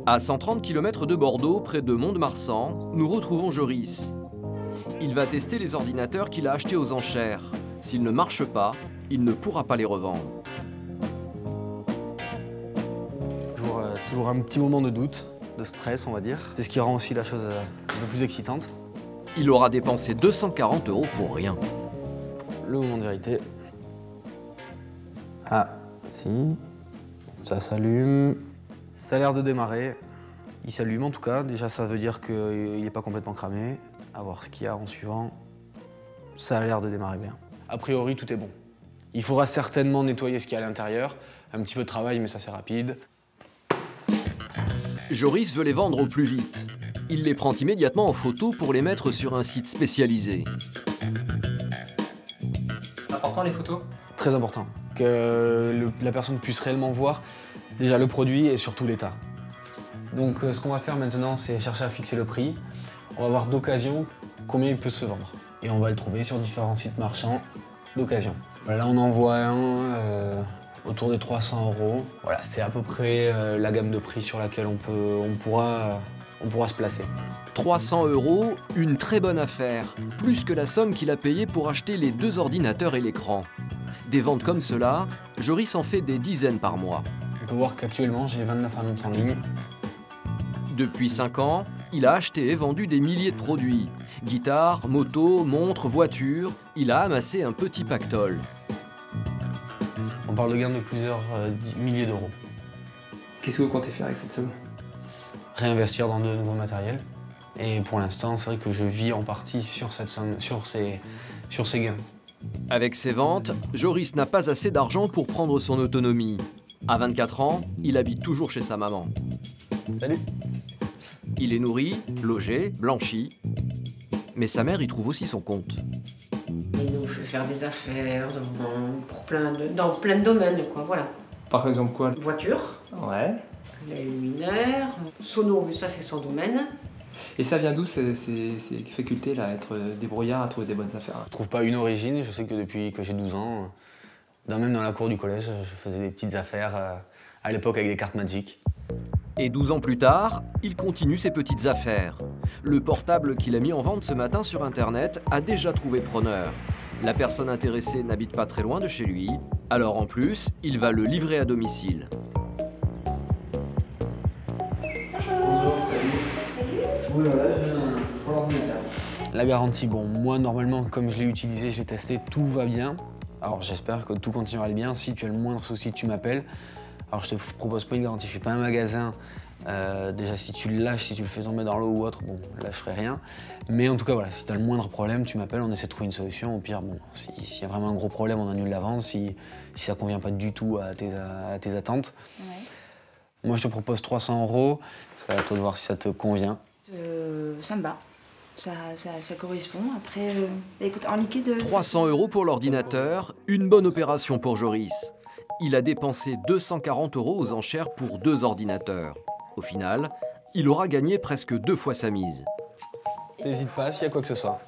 À 130 km de Bordeaux, près de Mont-de-Marsan, nous retrouvons Joris. Il va tester les ordinateurs qu'il a achetés aux enchères. S'ils ne marchent pas, il ne pourra pas les revendre. Toujours un petit moment de doute, de stress, on va dire. C'est ce qui rend aussi la chose un peu plus excitante. Il aura dépensé 240 € pour rien. Le moment de vérité. Ah, si. Ça s'allume. Ça a l'air de démarrer. Il s'allume en tout cas. Déjà, ça veut dire qu'il n'est pas complètement cramé. À voir ce qu'il y a en suivant. Ça a l'air de démarrer bien. A priori, tout est bon. Il faudra certainement nettoyer ce qu'il y a à l'intérieur. Un petit peu de travail, mais ça c'est rapide. Joris veut les vendre au plus vite. Il les prend immédiatement en photo pour les mettre sur un site spécialisé. Important les photos? Très important. Que la personne puisse réellement voir déjà le produit et surtout l'état. Donc ce qu'on va faire maintenant, c'est chercher à fixer le prix. On va voir d'occasion combien il peut se vendre. Et on va le trouver sur différents sites marchands d'occasion. Là, on en voit un autour des 300 €. Voilà, c'est à peu près la gamme de prix sur laquelle on pourra se placer. 300 €, une très bonne affaire, plus que la somme qu'il a payée pour acheter les 2 ordinateurs et l'écran. Des ventes comme cela, Joris en fait des dizaines par mois. On peut voir qu'actuellement, j'ai 29 annonces en ligne. Depuis 5 ans, il a acheté et vendu des milliers de produits. Guitares, motos, montres, voitures, il a amassé un petit pactole. On parle de gains de plusieurs milliers d'euros. Qu'est-ce que vous comptez faire avec cette somme? Réinvestir dans de nouveaux matériels. Et pour l'instant, c'est vrai que je vis en partie sur cette somme, sur ces gains. Avec ses ventes, Joris n'a pas assez d'argent pour prendre son autonomie. À 24 ans, il habite toujours chez sa maman. Salut! Il est nourri, logé, blanchi. Mais sa mère y trouve aussi son compte. Il nous fait faire des affaires dans plein de domaines, quoi, voilà. Par exemple quoi? Voiture, Ouais. les luminaires, sono, mais ça c'est son domaine. Et ça vient d'où ces facultés-là, à être débrouillard, à trouver des bonnes affaires? Je trouve pas une origine, je sais que depuis que j'ai 12 ans, même dans la cour du collège, je faisais des petites affaires à l'époque avec des cartes Magic. Et 12 ans plus tard, il continue ses petites affaires. Le portable qu'il a mis en vente ce matin sur Internet a déjà trouvé preneur. La personne intéressée n'habite pas très loin de chez lui, alors en plus, il va le livrer à domicile. Bonjour, salut. Oui, voilà, j'ai un ordinateur. La garantie, bon, moi normalement, comme je l'ai utilisé, je l'ai testé, tout va bien. Alors j'espère que tout continuera à aller bien. Si tu as le moindre souci, tu m'appelles. Alors je te propose pas une garantie, je suis pas un magasin. Déjà si tu le lâches, si tu le fais tomber dans l'eau ou autre, bon là je ferai rien. Mais en tout cas voilà, si tu as le moindre problème, tu m'appelles, on essaie de trouver une solution. Au pire, bon, s'il y a vraiment un gros problème, on annule la vente. Si ça convient pas du tout à tes attentes. Ouais. Moi je te propose 300 €, c'est à toi de voir si ça te convient. Ça me va. Ça correspond. Après, écoute, en liquide... 300 € pour l'ordinateur, une bonne opération pour Joris. Il a dépensé 240 € aux enchères pour 2 ordinateurs. Au final, il aura gagné presque 2 fois sa mise. N'hésite pas s'il y a quoi que ce soit.